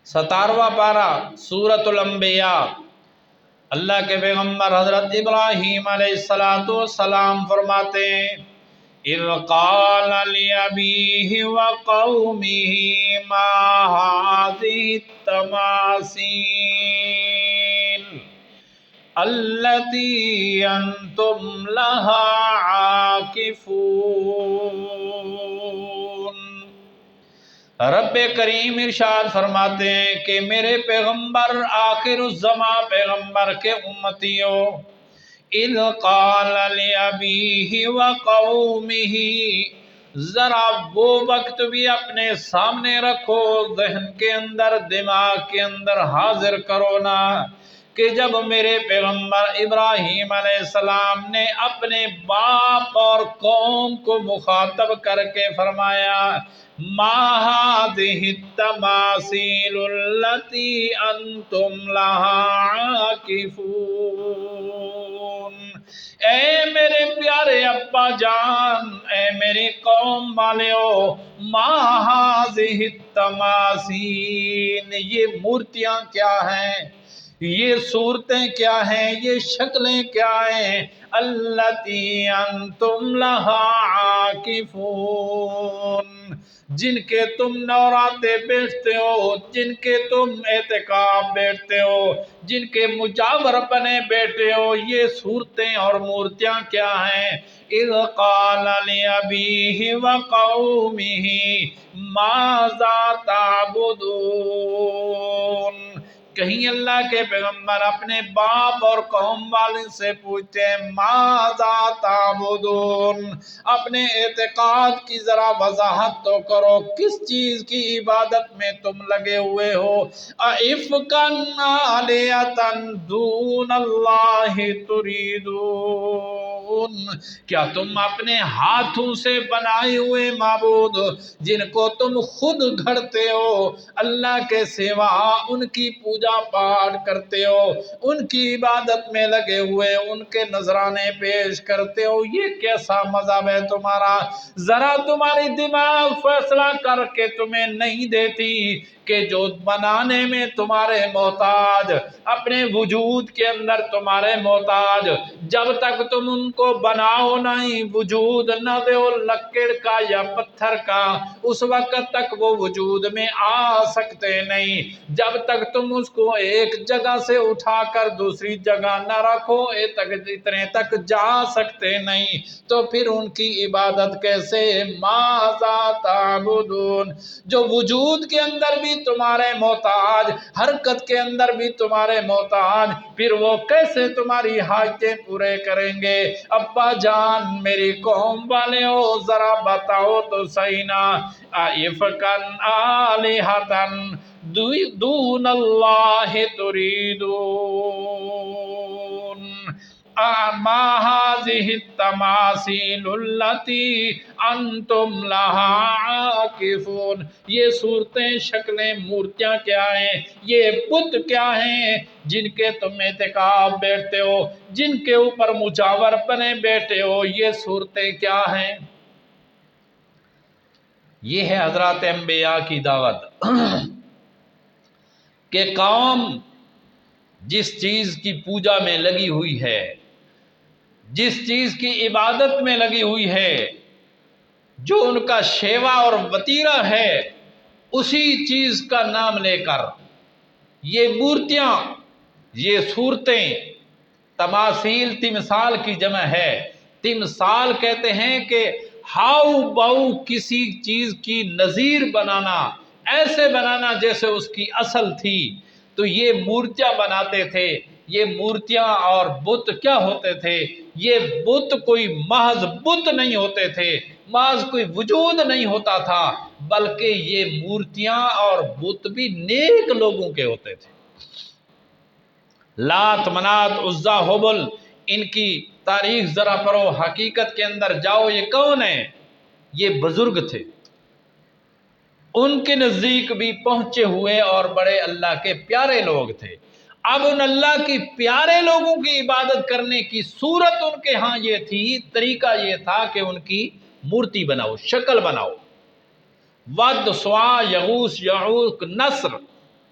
17واں پارہ سورۃ الانبیاء۔ اللہ کے پیغمبر حضرت ابراہیم علیہ السلام فرماتے ہیں اِذْ قَالَ لِأَبِيهِ وَقَوْمِهِ مَا هَٰذِهِ التَّمَاثِيلُ الَّتِي أَنتُمْ لَهَا عَاكِفُونَ۔ رب کریم ارشاد فرماتے ہیں کہ میرے پیغمبر آخر الزمان پیغمبر کے امتیوں، اِذْ قَالَ لِأَبِيهِ وَقَوْمِهِ، ذرا وہ وقت بھی اپنے سامنے رکھو، ذہن کے اندر دماغ کے اندر حاضر کرو نا، کہ جب میرے پیغمبر ابراہیم علیہ السلام نے اپنے باپ اور قوم کو مخاطب کر کے فرمایا مَا هَٰذِهِ التَّمَاثِيلُ الَّتِي أَنتُمْ لَهَا عَاكِفُونَ، اے میرے پیارے ابا جان، اے میری قوم والیو، مَا هَٰذِهِ التَّمَاثِيلُ، یہ مورتیاں کیا ہیں، یہ صورتیں کیا ہیں، یہ شکلیں کیا ہیں، الَّتِي أَنتُمْ لَهَا عَاكِفُونَ، جن کے تم نوراتے بیٹھتے ہو، جن کے تم اعتکاف بیٹھتے ہو، جن کے مجاور بنے بیٹھے ہو، یہ صورتیں اور مورتیاں کیا ہیں۔ اِذْ قَالَ لِأَبِيهِ وَقَوْمِهِ مَاذَا تَعْبُدُونَ، کہیں اللہ کے پیغمبر اپنے باپ اور قوم والے سے پوچھتے ہیں ماذا تعبدون، اپنے اعتقاد کی ذرا وضاحت تو کرو، کس چیز کی عبادت میں تم لگے ہوئے ہو، اَإِفْكًا آلِهَةً دُونَ اللَّهِ تُرِيدُونَ، کیا تم اپنے ہاتھوں سے بنائے ہوئے معبود جن کو تم خود گھڑتے ہو، اللہ کے سوا ان کی پوجا پاٹ کرتے ہو، ان کی عبادت میں لگے ہوئے ان کے نذرانے پیش کرتے ہو، یہ کیسا مذہب ہے تمہارا؟ ذرا تمہاری دماغ فیصلہ کر کے تمہیں نہیں دیتی کہ جو بنانے میں تمہارے محتاج، اپنے وجود کے اندر تمہارے محتاج، جب تک تم ان کو بناؤ نہیں، وجود نہ دو لکڑ کا یا پتھر کا، اس وقت تک وہ وجود میں آ سکتے نہیں، جب تک تم اس کو ایک جگہ سے اٹھا کر دوسری جگہ نہ رکھو اتنے تک جا سکتے نہیں، تو پھر ان کی عبادت کیسے؟ ماذا تعبدون، جو وجود کے اندر بھی تمہارے محتاج، حرکت کے اندر بھی تمہارے محتاج، پھر وہ کیسے تمہاری حاجتیں پورے کریں گے؟ ابا جان، میری قوم والے ہو، ذرا بتاؤ تو صحیح نا، اَإِفْكًا آلِهَةً دون اللہ تریدون، مَا هَٰذِهِ التَّمَاثِيلُ الَّتِي أَنتُمْ لَهَا عَاكِفُونَ، یہ صورتیں، شکلیں، مورتیاں کیا ہیں، یہ بت کیا ہیں جن کے تم اعتکاف بیٹھتے ہو، جن کے اوپر مجاور بنے بیٹھے ہو، یہ صورتیں کیا ہیں؟ یہ ہے حضرات انبیاء کی دعوت کہ قوم جس چیز کی پوجا میں لگی ہوئی ہے، جس چیز کی عبادت میں لگی ہوئی ہے، جو ان کا شیوا اور وتیرہ ہے، اسی چیز کا نام لے کر یہ مورتیاں، یہ صورتیں، تماثیل تمثال کی جمع ہے، تمثال کہتے ہیں کہ ہاؤ باؤ کسی چیز کی نظیر بنانا، ایسے بنانا جیسے اس کی اصل تھی، تو یہ مورتیاں بناتے تھے۔ یہ مورتیاں اور بت کیا ہوتے تھے؟ یہ بت کوئی محض بت نہیں ہوتے تھے، محض کوئی وجود نہیں ہوتا تھا، بلکہ یہ مورتیاں اور بت بھی نیک لوگوں کے ہوتے تھے۔ لات، منات، عزا، حبل، ان کی تاریخ ذرا پڑھو، حقیقت کے اندر جاؤ، یہ کون ہیں؟ یہ بزرگ تھے، ان کے نزدیک بھی پہنچے ہوئے اور بڑے اللہ کے پیارے لوگ تھے۔ اب ان اللہ کی پیارے لوگوں کی عبادت کرنے کی صورت ان کے ہاں یہ تھی، طریقہ یہ تھا کہ ان کی مورتی بناؤ، شکل بناؤ، ود، سوا، یغوث، یعوق، نصر،